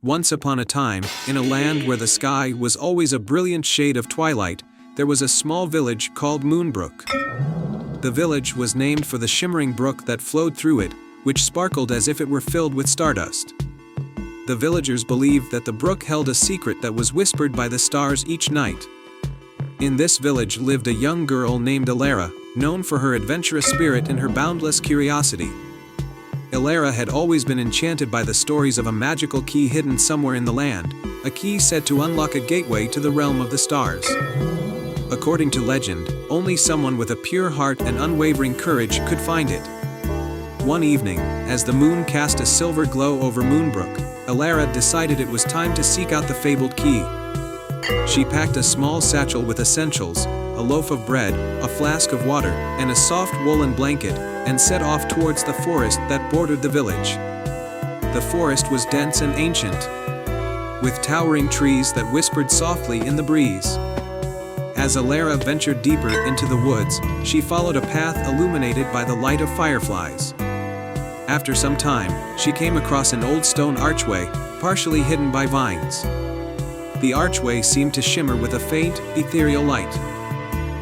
Once upon a time, in a land where the sky was always a brilliant shade of twilight, there was a small village called Moonbrook. The village was named for the shimmering brook that flowed through it, which sparkled as if it were filled with stardust. The villagers believed that the brook held a secret that was whispered by the stars each night. In this village lived a young girl named Elara, known for her adventurous spirit and her boundless curiosity. Elara had always been enchanted by the stories of a magical key hidden somewhere in the land, a key said to unlock a gateway to the realm of the stars. According to legend, only someone with a pure heart and unwavering courage could find it. One evening, as the moon cast a silver glow over Moonbrook, Elara decided it was time to seek out the fabled key. She packed a small satchel with essentials, a loaf of bread, a flask of water, and a soft woolen blanket, and set off towards the forest that bordered the village. The forest was dense and ancient, with towering trees that whispered softly in the breeze. As Elara ventured deeper into the woods, she followed a path illuminated by the light of fireflies. After some time, she came across an old stone archway, partially hidden by vines. The archway seemed to shimmer with a faint, ethereal light.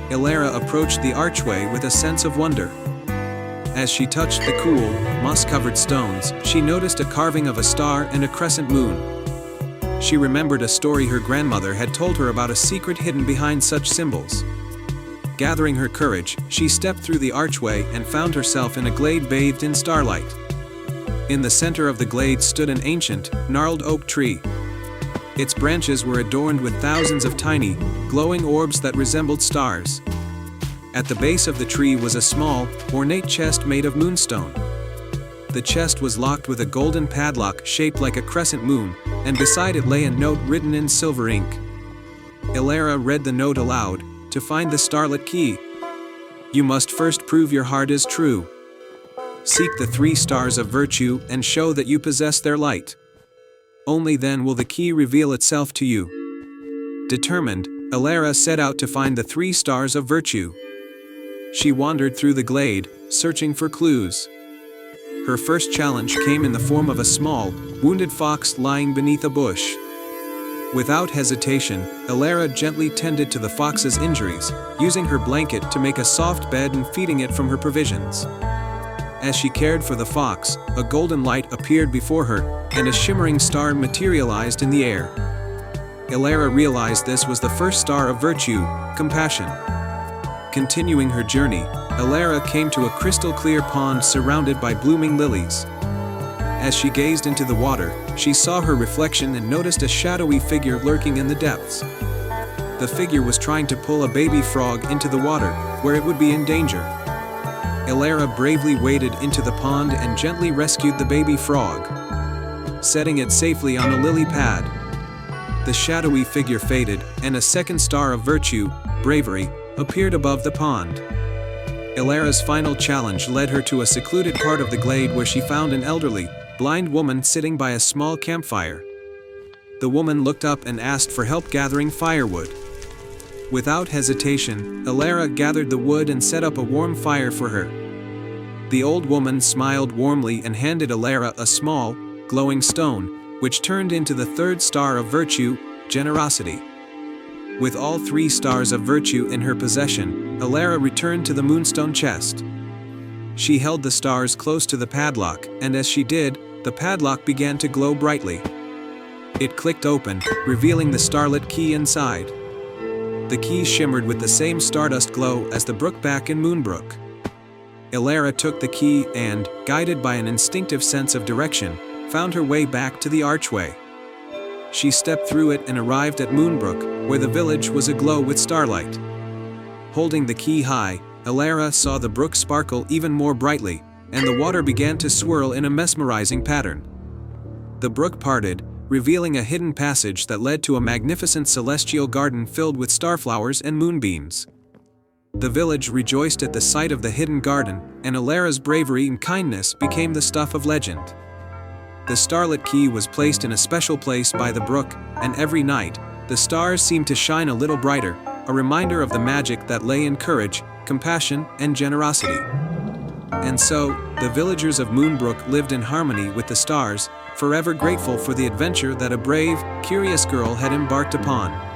Elara approached the archway with a sense of wonder. As she touched the cool, moss-covered stones, she noticed a carving of a star and a crescent moon. She remembered a story her grandmother had told her about a secret hidden behind such symbols. Gathering her courage, she stepped through the archway and found herself in a glade bathed in starlight. In the center of the glade stood an ancient, gnarled oak tree. Its branches were adorned with thousands of tiny, glowing orbs that resembled stars. At the base of the tree was a small, ornate chest made of moonstone. The chest was locked with a golden padlock shaped like a crescent moon, and beside it lay a note written in silver ink. Elara read the note aloud. To find the starlit key, you must first prove your heart is true. Seek the 3 stars of virtue and show that you possess their light. Only then will the key reveal itself to you. Determined, Elara set out to find the 3 stars of virtue. She wandered through the glade, searching for clues. Her first challenge came in the form of a small, wounded fox lying beneath a bush. Without hesitation, Elara gently tended to the fox's injuries, using her blanket to make a soft bed and feeding it from her provisions. As she cared for the fox, a golden light appeared before her, and a shimmering star materialized in the air. Elara realized this was the first star of virtue, compassion. Continuing her journey, Elara came to a crystal-clear pond surrounded by blooming lilies. As she gazed into the water, she saw her reflection and noticed a shadowy figure lurking in the depths. The figure was trying to pull a baby frog into the water, where it would be in danger. Elara bravely waded into the pond and gently rescued the baby frog, setting it safely on a lily pad. The shadowy figure faded, and a second star of virtue, bravery, appeared above the pond. Elara's final challenge led her to a secluded part of the glade where she found an elderly, blind woman sitting by a small campfire. The woman looked up and asked for help gathering firewood. Without hesitation, Elara gathered the wood and set up a warm fire for her. The old woman smiled warmly and handed Elara a small, glowing stone, which turned into the 3rd star of virtue, generosity. With all 3 stars of virtue in her possession, Elara returned to the moonstone chest. She held the stars close to the padlock, and as she did, the padlock began to glow brightly. It clicked open, revealing the starlit key inside. The key shimmered with the same stardust glow as the brook back in Moonbrook. Elara took the key and, guided by an instinctive sense of direction, found her way back to the archway. She stepped through it and arrived at Moonbrook, where the village was aglow with starlight. Holding the key high, Elara saw the brook sparkle even more brightly, and the water began to swirl in a mesmerizing pattern. The brook parted, revealing a hidden passage that led to a magnificent celestial garden filled with starflowers and moonbeams. The village rejoiced at the sight of the hidden garden, and Elara's bravery and kindness became the stuff of legend. The starlit key was placed in a special place by the brook, and every night, the stars seemed to shine a little brighter, a reminder of the magic that lay in courage, compassion, and generosity. And so, the villagers of Moonbrook lived in harmony with the stars, forever grateful for the adventure that a brave, curious girl had embarked upon.